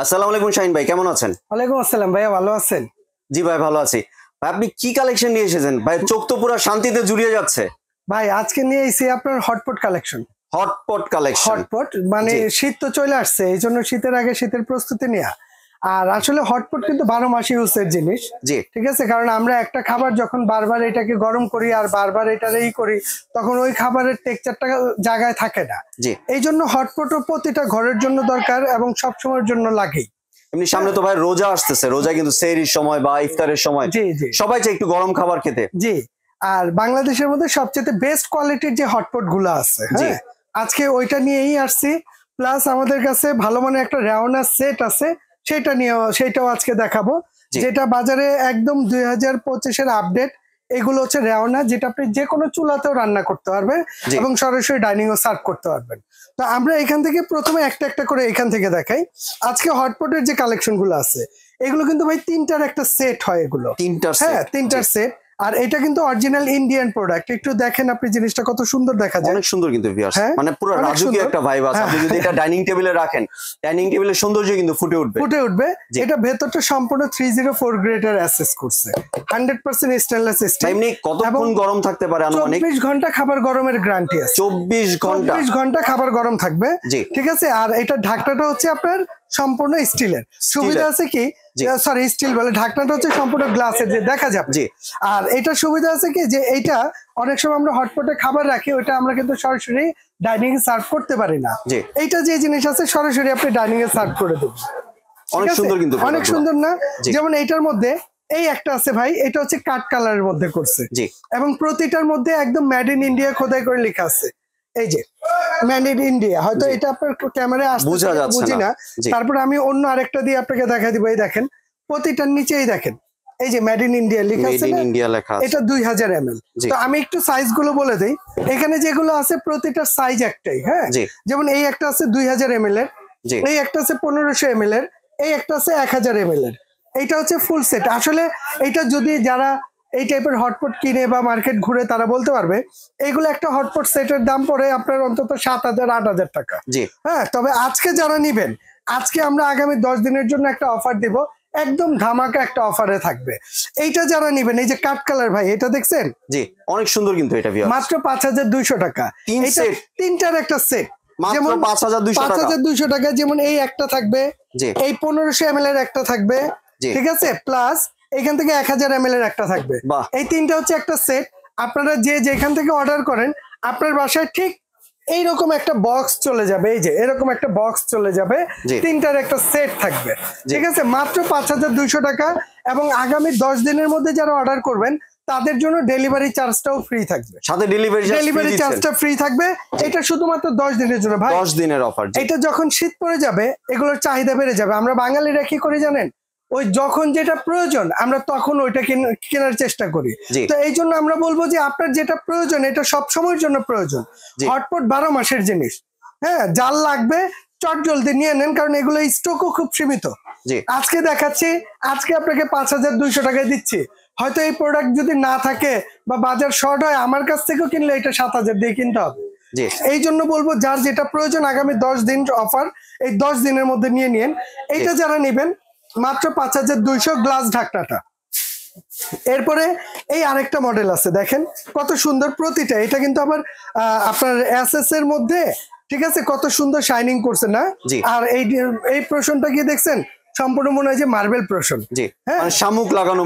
আসসালামু আলাইকুম শাহিন ভাই, কেমন আছেন? ওয়ালাইকুম আসসালাম ভাইয়া, ভালো আছেন? জি ভাই, ভালো আছি। ভাই আপনি কি কালেকশন নিয়ে এসেছেন? ভাই চোখ তো পুরো শান্তিতে জুড়িয়ে যাচ্ছে। ভাই আজকে নিয়ে এসেছি আপনার hotpot collection. Hotpot collection, hotpot মানে শীত তো চলে আসছে, এই জন্য শীতের আগে শীতের প্রস্তুতি নেওয়া। আর আসলে হটপট কিন্তু 12 মাস ইউজের জিনিস। জি ঠিক আছে, কারণ আমরা একটা খাবার যখন বারবার এটাকে গরম করি আর বারবার এটাই করি, তখন ওই খাবারের টেক্সচারটা জায়গায় থাকে না। জি, এই জন্য হটপটও প্রতিটা ঘরের জন্য দরকার এবং সব সময়ের জন্য লাগেই। এমনি সামনে তো ভাই রোজা আসতেছে, রোজা কিন্তু সেহরির সময় বা ইফতারের সময় জি জি সবাই চায় একটু গরম খাবার খেতে। জি। আর বাংলাদেশের মধ্যে সবচেয়ে বেস্ট কোয়ালিটির যে হটপট গুলো আছে, হ্যাঁ, আজকে ওইটা নিয়েই আসছি। প্লাস আমাদের কাছে ভালো মানের একটা রেওনা সেট আছে, সেটাও আজকে দেখাবো, যেটা বাজারে একদম 2025-এর আপডেট। এগুলো হচ্ছে রেওনা, যেটা আপনি যে কোনো চুলাতেও রান্না করতে পারবেন এবং সরাসরি ডাইনিং ও সার্ভ করতে পারবেন। তো আমরা এখান থেকে প্রথমে একটা একটা করে এখান থেকে দেখাই। আজকে হটপটের যে কালেকশন গুলো আছে, এগুলো কিন্তু ভাই তিনটার একটা সেট হয়, এগুলো তিনটার সেট। আর এটা কিন্তু অরিজিনাল ইন্ডিয়ান প্রোডাক্ট। একটু দেখেন আপনি, জিনিসটা কত সুন্দর দেখা যায়, অনেক সুন্দর কিন্তু ভিউয়ার্স, মানে পুরো রাজকীয় একটা ভাইব আছে। আপনি যদি এটা ডাইনিং টেবিলে রাখেন, ডাইনিং টেবিলের সৌন্দর্য কিন্তু ফুটে উঠবে। এটা ভেতরটা সম্পূর্ণ 304 গ্রেডের অ্যাসেস করছে, 100% স্টেনলেস স্টিল। এমনি কতক্ষণ গরম থাকতে পারে? আনুমানিক 24 ঘন্টা খাবার গরমের গ্যারান্টি আছে। 24 ঘন্টা খাবার গরম থাকবে, ঠিক আছে। আর এটা ঢাকনাটা হচ্ছে আপনার সম্পূর্ণ স্টিলের। সুবিধা আছে কি, সরি স্টিল বলে, ঢাকনাটা হচ্ছে সম্পূর্ণ গ্লাসের, যে দেখা যাবে। আর এটা সুবিধা আছে কি, যে এইটা অনেক সময় আমরা হটপটে খাবার রাখি, ওইটা আমরা কিন্তু সরাসরি ডাইনিং এ সার্ভ করতে পারি না। এইটা যে জিনিস আছে সরাসরি আপনি ডাইনিং এ সার্ভ করে দেবেন। অনেক সুন্দর, কিন্তু অনেক সুন্দর না? যেমন এইটার মধ্যে এই একটা আছে ভাই, এটা হচ্ছে কাঠ কালারের মধ্যে করছে, এবং প্রতিটার মধ্যে একদম মেড ইন ইন্ডিয়া খোদাই করে লেখা আছে। এই যে মেড ইন ইন্ডিয়া, হয়তো এটা আপনার ক্যামেরায় বুঝি না। তারপর আমি অন্য আরেকটা দিয়ে আপনাকে দেখা দিব। এই দেখেন প্রতিটার নিচেই দেখেন এই যে মেড ইন ইন্ডিয়া লেখা আছে, এটা 2000 ml। তো আমি একটু সাইজ গুলো বলে দেই। এখানে যেগুলো আছে প্রতিটার সাইজ একটাই, হ্যাঁ। যেমন এই একটা আছে 2000 ml এর, এই একটা আছে 1500 ml এর, এই একটা আছে 1000 ml এর। এইটা হচ্ছে ফুল সেট। আসলে এইটা যদি যারা এই টাইপের হটপট কিনে বা মার্কেট ঘুরে, তারা বলতে পারবে এইগুলো একটা হটপট সেটের দাম পড়ে আপনার অন্তত 7000-8000 টাকা। হ্যাঁ, তবে আজকে যারা নিবেন, আজকে আমরা আগামী 10 দিনের জন্য একটা অফার দিব, একদম ধামাকা একটা অফারে থাকবে। এইটা যারা নিবেন, এই যে কাট কালার ভাই, এটা দেখছেন? জি, অনেক সুন্দর কিন্তু এটা মাত্র 5200 টাকা। তিনটার একটা সেট, যেমন 5200 টাকা। যেমন এই একটা থাকবে, এই 1500 ml এর একটা থাকবে, ঠিক আছে, প্লাস এখান থেকে 1000 ml এর একটা থাকবে। এই তিনটা হচ্ছে একটা সেট। আপনারা যে যেখান থেকে অর্ডার করেন, আপনার বাসায় ঠিক এইরকম একটা বক্স চলে যাবে। এই যে এরকম একটা বক্স চলে যাবে, তিনটার একটা সেট থাকবে, ঠিক আছে, মাত্র 5200 টাকা। এবং আগামী 10 দিনের মধ্যে যারা অর্ডার করবেন, তাদের জন্য ডেলিভারি চার্জটাও ফ্রি থাকবে, সাথে ডেলিভারি চার্জটা ফ্রি থাকবে। এটা শুধুমাত্র 10 দিনের জন্য ভাই, 10 দিনের অফার। এটা যখন শীত পড়ে যাবে, এগুলোর চাহিদা বেড়ে যাবে। আমরা বাঙালিরা কি করি জানেন, ওই যখন যেটা প্রয়োজন আমরা তখন ওইটা কেনার চেষ্টা করি। তো এই জন্য আমরা বলবো যে আপনার যেটা প্রয়োজন, এটা সব সময়ের জন্য প্রয়োজন। হটপট 12 মাসের জিনিস, হ্যাঁ। জাল লাগবে চট জলদি নিয়ে নেন, কারণ এগুলো স্টকও খুব সীমিত। আজকে দেখাচ্ছি, আজকে আপনাকে 5200 টাকায় দিচ্ছি। হয়তো এই প্রোডাক্ট যদি না থাকে বা বাজার শর্ট হয়, আমার কাছ থেকেও কিনলে এটা 7000 দিয়ে কিনতে হবে। এই জন্য বলবো, যার যেটা প্রয়োজন আগামী 10 দিন অফার, এই 10 দিনের মধ্যে নিয়ে নিন। এইটা যারা নেবেন মাত্র 5200 গ্লাস ঢাকনাটা। এরপরে এই আরেকটা মডেল আছে, দেখেন কত সুন্দর প্রতিটা। এটা কিন্তু আবার আপনার এসএস এর মধ্যে, ঠিক আছে, কত সুন্দর শাইনিং করছে না? আর এই প্রশ্নটা কি দেখছেন, সম্পূর্ণ মনে হয় যে মার্বেল প্রশ্ন, হ্যাঁ, শামুক লাগানো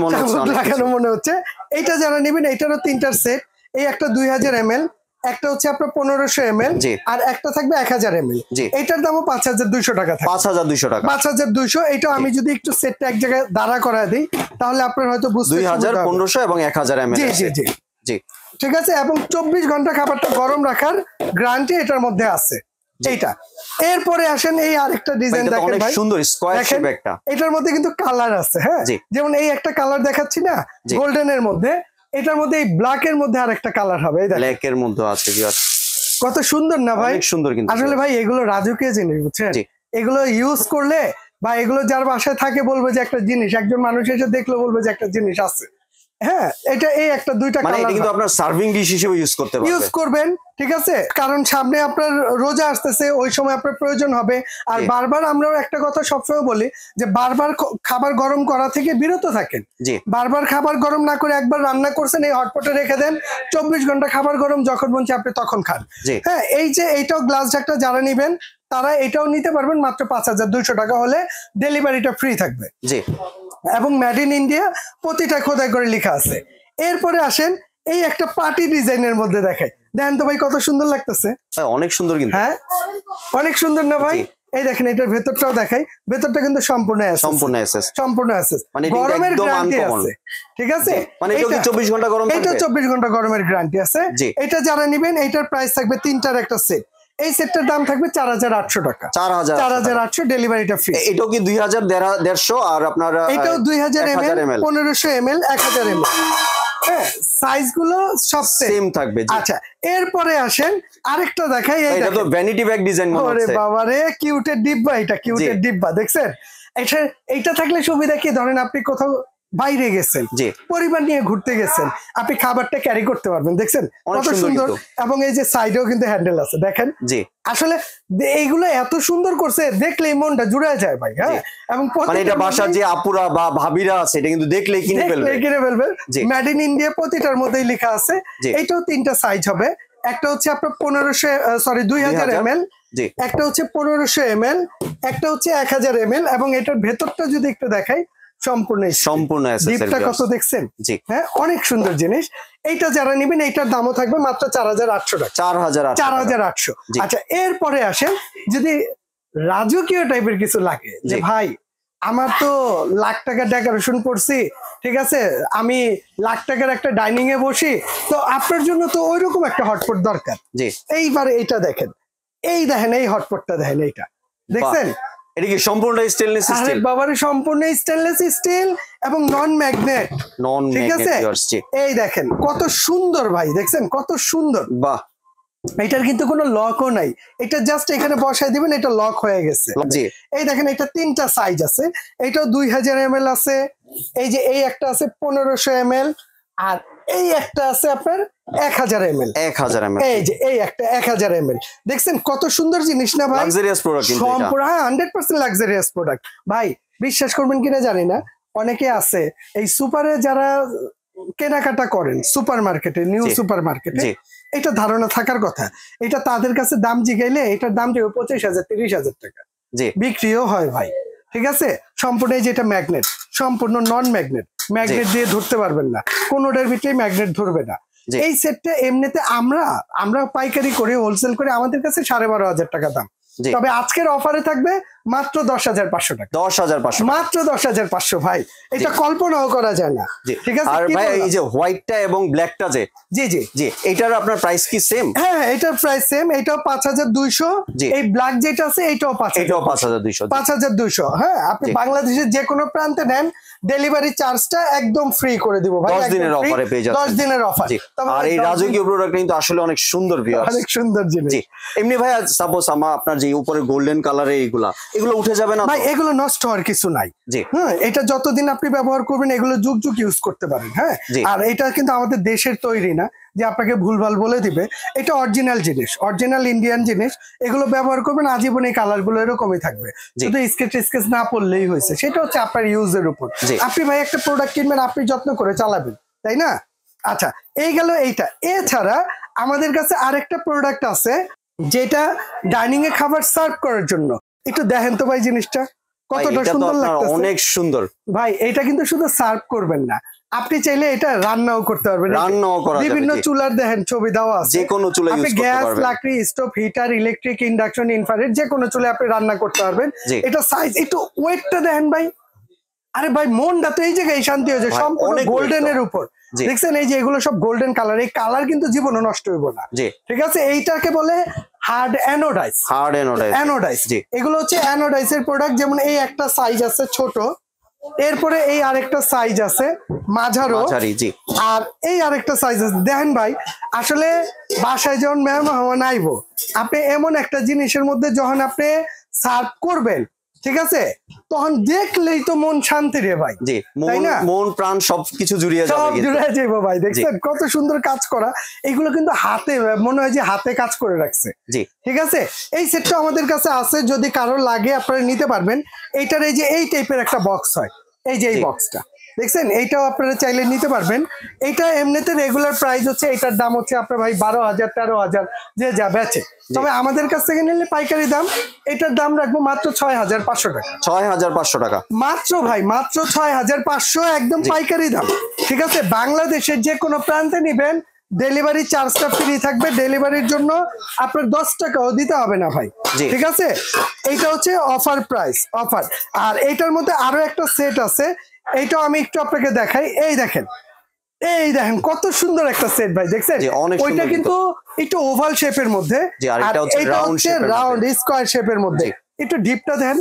মনে হচ্ছে। এইটা যারা নেবেন, এইটারও তিনটার সেট। এই একটা 2000 ml, একটা হচ্ছে আপনার 1500 ml, আর একটা থাকবে 1000 ml। এটার দামও 5200 টাকা থাকবে। 5200। এটা আমি যদি একটু সেটটা এক জায়গায় দাঁড়া করায় দিই, তাহলে আপনার হয়তো বুঝতে 2000, 1500 এবং 1000 ml। জি, ঠিক আছে। এবং 24 ঘন্টা খাবারটা গরম রাখার গ্যারান্টি এটার মধ্যে আছে। এইটা এরপরে আসেন, এই আরেকটা ডিজাইন দেখেন ভাই, সুন্দর স্কয়ার শেপ একটা। এটার মধ্যে কিন্তু কালার আছে, হ্যাঁ। যেমন এই একটা কালার দেখাচ্ছি না, গোল্ডেন এর মধ্যে, এটার মধ্যে এই ব্ল্যাক এর মধ্যে আরেকটা কালার হবে, এই দেখেন ব্ল্যাক এর মধ্যে আছে। কত সুন্দর না ভাই? অনেক সুন্দর কিন্তু আসলে ভাই এগুলো রাজকীয় জিনিস, বুঝছেন? এগুলো ইউজ করলে বা এগুলো যার বাসায় থাকে বলবে যে একটা জিনিস, একজন মানুষ এসে দেখলে বলবে যে একটা জিনিস আছে। হ্যাঁ এটা এই একটা দুইটা মানে এটা কিন্তু আপনার সার্ভিং ডিশ হিসেবে ইউজ করতে পারবেন, ইউজ করবেন, ঠিক আছে? কারণ সামনে আপনার রোজা আসতেছে, ওই সময় আপনার প্রয়োজন হবে। আর বারবার আমরাও একটা কথা সবসময় বলি যে বারবার খাবার গরম করা থেকে বিরত থাকেন। বারবার খাবার গরম না করে একবার রান্না করছেন, এই হটপটে রেখে দেন, 24 ঘন্টা খাবার গরম, যখন মন চায় আপনি তখন খান। হ্যাঁ, এই যে এইটাও গ্লাস ঢাকটা যারা নিবেন তারা এটাও নিতে পারবেন মাত্র 5200 টাকা হলে, ডেলিভারিটা ফ্রি থাকবে এবং মেড ইন ইন্ডিয়া প্রতিটা খোদাই করে লেখা আছে। এরপরে আসেন এই একটা পার্টি ডিজাইনের মধ্যে দেখাই, দেখেন তো ভাই কত সুন্দর লাগতেছে, অনেক সুন্দর কিন্তু, হ্যাঁ অনেক সুন্দর না ভাই? এই দেখেন এটার ভেতরটাও দেখাই, ভেতরটা কিন্তু সম্পূর্ণ অ্যাসেস, মানে গরমের গ্যারান্টি আছে, ঠিক আছে? মানে এটা 24 ঘন্টা গরম থাকবে, এটা 24 ঘন্টা গরমের গ্যারান্টি আছে। এটা যারা নেবেন এটার প্রাইস থাকবে তিনটার একটা সেট, এই সেটটার দাম থাকবে 4800 টাকা, 4800, ডেলিভারিটা ফ্রি। এটাও কি 2000 150 আর আপনার এটাও 2000 ml 1500 ml 1000 ml, হ্যাঁ সাইজ গুলো সব সেম থাকবে। আচ্ছা এরপরে আসেন আরেকটা দেখাই, এটা তো ভ্যানিটি ব্যাগ ডিজাইন মনে হচ্ছে। ওরে বাবা রে, কিউটের ডিব্বা, এটা কিউটের ডিব্বা, দেখছেন? এইটা থাকলে সুবিধা কি, ধরেন আপনি কোথাও বাইরে গেছেন, পরিবার নিয়ে ঘুরতে গেছেন, আপনি খাবারটা ক্যারি করতে পারবেন, দেখছেন কত সুন্দর। এবং এই যে সাইডেও কিন্তু হ্যান্ডেল আছে, দেখেন আসলে এইগুলো এত সুন্দর করছে, দেখলেই মনটা জুড়ে যায় ভাই। হ্যাঁ, এবং মানে এটা বাসার যে আপুরা বা ভাবিরা আছে এটা কিন্তু দেখলেই কিনে ফেলবে। মেড ইন ইন্ডিয়া প্রতিটার মধ্যেই লেখা আছে। এটাও তিনটা সাইজ হবে, একটা হচ্ছে আপনার 2000 ml, একটা হচ্ছে 1500 ml, একটা হচ্ছে 1000 ml। এবং এটার ভেতরটা যদি একটু দেখাই, সম্পূর্ণ ডিপটা কত দেখছেন? হ্যাঁ, অনেক সুন্দর জিনিস। এইটা যারা নেবেন এইটার দামও থাকবে মাত্র 4800 টাকা, 4800। আচ্ছা এরপরে আসেন যদি রাজকীয় টাইপের কিছু লাগে, যে ভাই আমার তো লাখ টাকা ডেকোরেশন করছি, ঠিক আছে, আমি লাখ টাকার একটা ডাইনিং এ বসি, তো আপনার জন্য তো ওইরকম একটা হটপট দরকার। এইবারে এইটা দেখেন, এই হটপটটা দেখেন, এইটা দেখছেন? এটা কি সম্পূর্ণ স্টেনলেস স্টিল? বাবারে সম্পূর্ণ স্টেনলেস স্টিল এবং নন ম্যাগনেট, ঠিক আছে? এই দেখেন কত সুন্দর ভাই, দেখছেন কত সুন্দর। বাহ, এটার কিন্তু কোনো লকও নাই, এটা জাস্ট এখানে বসাই দিবেন, এটা লক হয়ে গেছে। এই দেখেন এটা তিনটা সাইজ আছে, এটাও 2000 ml আছে, এই যে এই একটা আছে 1500 ml, আর এই একটা আছে আপনার 1000 ml। এই যে এই একটা 1000 ml, দেখছেন কত সুন্দর জিনিস না ভাই? লাক্সারিয়াস প্রোডাক্ট, কিন্তু সম্পূর্ণ 100% লাক্সারিয়াস প্রোডাক্ট ভাই। বিশ্বাস করবেন কিনা জানি না, অনেকে আছে এই সুপারে যারা কেনাকাটা করেন, সুপার মার্কেটে, নিউ সুপার মার্কেটে, এটা ধারণা থাকার কথা, এটা তাদের কাছে দাম জিগাইলে এটার দাম দেবে 25,000 30,000 টাকা, বিক্রিও হয় ভাই, ঠিক আছে? সম্পূর্ণ যেটা ম্যাগনেট, সম্পূর্ণ নন ম্যাগনেট, ম্যাগনেট দিয়ে ধরতে পারবেন না, কোনোটার ভিতরে ম্যাগনেট ধরবে না। এই সেটটা এমনিতে আমরা পাইকারি করে, হোলসেল করে, আমাদের কাছে 12,500 টাকা দাম, তবে আজকের অফারে থাকবে মাত্র 10,500 টাকা, 10,500, মাত্র 10,500 ভাই, এটা কল্পনাও করা যায় না, ঠিক আছে? আর ভাই এই যে হোয়াইটটা এবং ব্ল্যাকটা যে, জি এটার আপনার প্রাইস কি সেম? হ্যাঁ, এটার প্রাইস সেম, এটাও 5200। এই ব্ল্যাক যেটা আছে এটাও 5200। হ্যাঁ, আপনি বাংলাদেশের যে কোনো প্রান্তে নেন, ডেলিভারি চার্জটা একদম ফ্রি করে দিব ভাই, 10 দিনের অফারে পেয়ে যাচ্ছেন, 10 দিনের অফার। আর এই রাজকীয় প্রোডাক্ট কিন্তু আসলে অনেক সুন্দর, অনেক সুন্দর জিনিস। এমনি ভাই সাপোজ আপনার যে উপরে গোল্ডেন কালারে এগুলো উঠে যাবে না ভাই? এগুলো নষ্ট হওয়ার কিছু নাই, হ্যাঁ, এটা যতদিন আপনি ব্যবহার করবেন এগুলো যুগ যুগ ইউজ করতে পারেন। হ্যাঁ, আর এটা কিন্তু আমাদের দেশের তৈরি না যে আপনাকে ভুলভাল বলে দিবে, এটা অরিজিনাল জিনিস, অরিজিনাল ইন্ডিয়ান জিনিস, এগুলো ব্যবহার করবেন আজীবন, এই কালার গুলো এরকমই থাকবে, শুধু স্কেচ না পড়লেই হয়েছে, সেটা হচ্ছে আপনার ইউজের উপর। আপনি ভাই একটা প্রোডাক্ট কিনবেন, আপনি যত্ন করে চালাবেন, তাই না? আচ্ছা, এই গেল এইটা। এছাড়া আমাদের কাছে আরেকটা প্রোডাক্ট আছে যেটা ডাইনিং এ খাবার সার্ভ করার জন্য, একটু দেখেন তো ভাই জিনিসটা কতটা সুন্দর লাগতেছে, অনেক সুন্দর ভাই। এটা কিন্তু শুধু সার্ভ করবেন না, আপনি চাইলে এটা রান্নাও করতে পারবেন, বিভিন্ন চুলার দেখেন ছবি দেওয়া আছে, যে কোনো চুলা ইউজ করতে গ্যাস, পারবেন, লাকড়ি, stove, heater, electric, induction, infrared, যে কোনো চুলে আপনি রান্না করতে পারবেন। এটা সাইজ, একটু ওয়েটটা দেখেন ভাই, আরে ভাই মনটা তো এই জায়গায় শান্তি হয়েছে, সম্পূর্ণ গোল্ডেনের উপর, দেখছেন? এই যে এগুলো সব গোল্ডেন কালার, এই কালার কিন্তু জীবনও নষ্ট হইব না, ঠিক আছে? এইটাকে বলে হার্ড অ্যানোডাইজ, এগুলো হচ্ছে অ্যানোডাইজের প্রোডাক্ট। যেমন এই একটা সাইজ আছে ছোট, এরপরে এই আরেকটা সাইজ আছে মাঝারো, আর এই আরেকটা সাইজ আছে। দেখেন ভাই, আসলে বাসায় যখন মেহমান আইবো, আপনি এমন একটা জিনিসের মধ্যে যখন আপনি সার্ভ করবেন, ঠিক আছে, তখন দেখলেই তো মন শান্তি রে ভাই। জি, মন প্রাণ সবকিছু জুড়িয়ে যাবে, সব জুড়িয়ে যাবে ভাই। দেখছেন কত সুন্দর কাজ করা, এগুলো কিন্তু হাতে মনে হয় যে হাতে কাজ করে রাখছে। জি, ঠিক আছে, এই সেটটা আমাদের কাছে আছে, যদি কারো লাগে আপনারা নিতে পারবেন। এইটার এই যে এই টাইপের একটা বক্স হয়, এই যে এই বক্সটা দেখছেন, এইটাও আপনারা চাইলে নিতে পারবেন। এইটা এমনিতে রেগুলার প্রাইস হচ্ছে, এটার দাম হচ্ছে আপনার ভাই 12,000 13,000 যে যা বেচে। তবে আমাদের কাছ থেকে নিলে পাইকারি দাম, এটার দাম রাখবো মাত্র 6,500 টাকা। 6,500 টাকা মাত্র ভাই, মাত্র 6,500, একদম পাইকারি দাম। ঠিক আছে, বাংলাদেশের যে কোনো প্রান্তে নিবেন, ডেলিভারি চার্জটা ফ্রি থাকবে। ডেলিভারির জন্য আপনার 10 টাকাও দিতে হবে না ভাই। ঠিক আছে, এইটা হচ্ছে অফার প্রাইস, অফার। আর এইটার মধ্যে আরো একটা সেট আছে, এইটাও আমি একটু আপনাকে দেখাই। এই দেখেন কত সুন্দর একটা সেট ভাই, দেখছেন? ওইটা কিন্তু একটু ওভাল শেপের মধ্যে, আর এটা হচ্ছে রাউন্ড স্কয়ার শেপের মধ্যে। একটু ডিপটা দেখেন,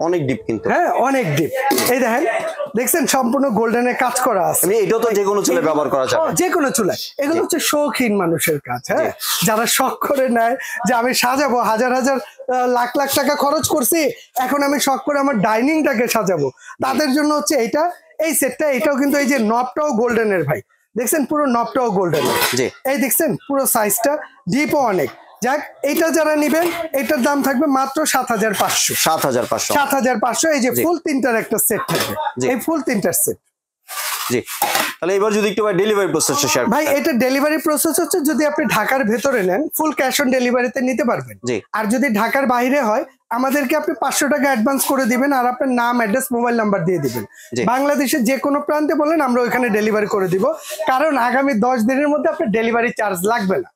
অনেক ডিপ কিন্তু, হ্যাঁ অনেক ডিপ। এই দেখেন, দেখছেন সম্পূর্ণ গোল্ডেনের কাজ করা আছে। এটাও তো যে কোনো চুলায় ব্যবহার করা যাবে, যে কোনো চুলায়। এগুলো হচ্ছে শৌখিন মানুষের কাজ, হ্যাঁ, যারা শখ করে নেয় যে আমি সাজাবো, হাজার হাজার লাখ লাখ টাকা খরচ করছি, এখন আমি শখ করে আমার ডাইনিংটাকে সাজাবো, তাদের জন্য হচ্ছে এইটা, এই সেটটা। এটাও কিন্তু এই যে নবটাও গোল্ডেনের ভাই, দেখছেন পুরো নবটাও গোল্ডেনের। এই দেখছেন পুরো সাইজটা ডিপও অনেক। যাক, এটা যারা নিবেন এটার দাম থাকবে মাত্র 7,500। 7,500 এই যে ফুল তিনটার একটা সেট থাকবে, এই ফুল তিনটার সেট। জি, তাহলে এবার যদি একটু ডেলিভারি প্রসেসটা শেয়ার ভাই, এটা ডেলিভারি প্রসেস হচ্ছে, যদি আপনি ঢাকার ভেতরে নেন ফুল ক্যাশ অন ডেলিভারিতে নিতে পারবেন। আর যদি ঢাকার বাইরে হয়, আমাদেরকে আপনি 500 টাকা অ্যাডভান্স করে দিবেন, আর আপনার নাম, অ্যাড্রেস, মোবাইল নাম্বার দিয়ে দিবেন। বাংলাদেশের যে কোনো প্রান্তে বলেন, আমরা ওইখানে ডেলিভারি করে দিব, কারণ আগামী 10 দিনের মধ্যে আপনার ডেলিভারি চার্জ লাগবে না।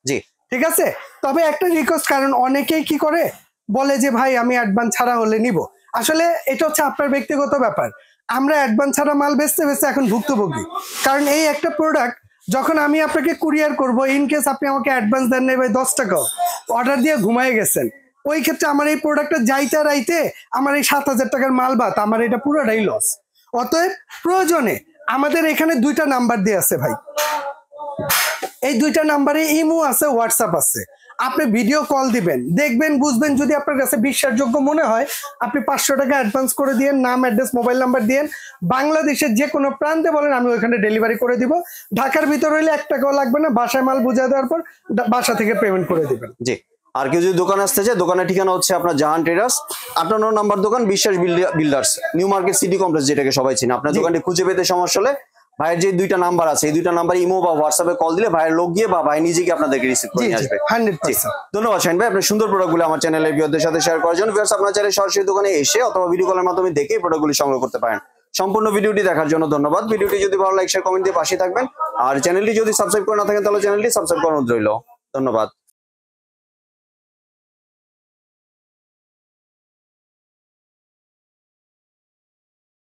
ঠিক আছে, তবে একটা রিকোয়েস্ট, কারণ অনেকেই কি করে বলে যে ভাই আমি অ্যাডভান্স ছাড়া হলে নিব। আসলে এটা হচ্ছে আপনার ব্যক্তিগত ব্যাপার। আমরা অ্যাডভান্স ছাড়া মাল বেচতে এখন ভুক্তভোগী, কারণ এই একটা প্রোডাক্ট যখন আমি আপনাকে কুরিয়ার করব, ইন কেস আপনি আমাকে অ্যাডভান্স দেন নাই ভাই 10 টাকাও, অর্ডার দিয়ে ঘুমায় গেছেন, ওই ক্ষেত্রে আমার এই প্রোডাক্টটা যাইতে রাইতে আমার এই 7,000 টাকার মাল বাদ, আমার এটা পুরোটাই লস। অতএব প্রয়োজনে আমাদের এখানে 2টা নাম্বার দিয়ে আছে ভাই, এই 2টা নাম্বারে ইমো আছে, হোয়াটসঅ্যাপ আছে। আপনি ভিডিও কল দিবেন, দেখবেন, বুঝবেন। যদি আপনার কাছে বিশ্বাসযোগ্য মনে হয়, আপনি 500 টাকা অ্যাডভান্স করে দিয়েন, নাম, অ্যাড্রেস, মোবাইল নাম্বার দিয়েন। বাংলাদেশের যে কোনো প্রান্তে বলেন, আমি ওইখানে ডেলিভারি করে দিব। ঢাকার ভিতর হইলে 1 টাকাও লাগবে না, বাসায় মাল বুঝা দেওয়ার পর বাসা থেকে পেমেন্ট করে দিবেন। জি, আর কেউ যদি দোকানে আসতে চায়, দোকানের ঠিকানা হচ্ছে আপনার জাহান ট্রেডার্স, 58 নম্বর দোকান, বিশ্বাস builders, new market city complex, যেটাকে সবাই চিনে। আপনার দোকানটি খুঁজে পেতে সমস্যা হলে ভাইয়ের যে 2টা নাম্বার আছে, এই 2টা নাম্বার ইমো বা হোয়াটসঅ্যাপে কল দিলে ভাইয়ের লোক গিয়ে বা ভাই নিজে গিয়ে আপনাদেরকে রিসিভ করে নিয়ে আসবে। 100%। ধন্যবাদ শাহিন ভাই, আপনার সুন্দর প্রোডাক্টগুলো আমার চ্যানেলের ভিউয়ারদের সাথে শেয়ার করার জন্য। ভিউয়ার্স, আপনারা চাইলে সরাসরি দোকানে এসে অথবা ভিডিও কলের মাধ্যমে দেখে প্রোডাক্টগুলি সংগ্রহ করতে পারেন। সম্পূর্ণ ভিডিওটি দেখার জন্য ধন্যবাদ। ভিডিওটি যদি ভালো লাগে, শেয়ার, কমেন্ট দিয়ে পাশে থাকবেন। আর চ্যানেলটি যদি সাবস্ক্রাইব করে না থাকেন, তাহলে চ্যানেলটি সাবস্ক্রাইব করার অনুরোধ রইল। ধন্যবাদ।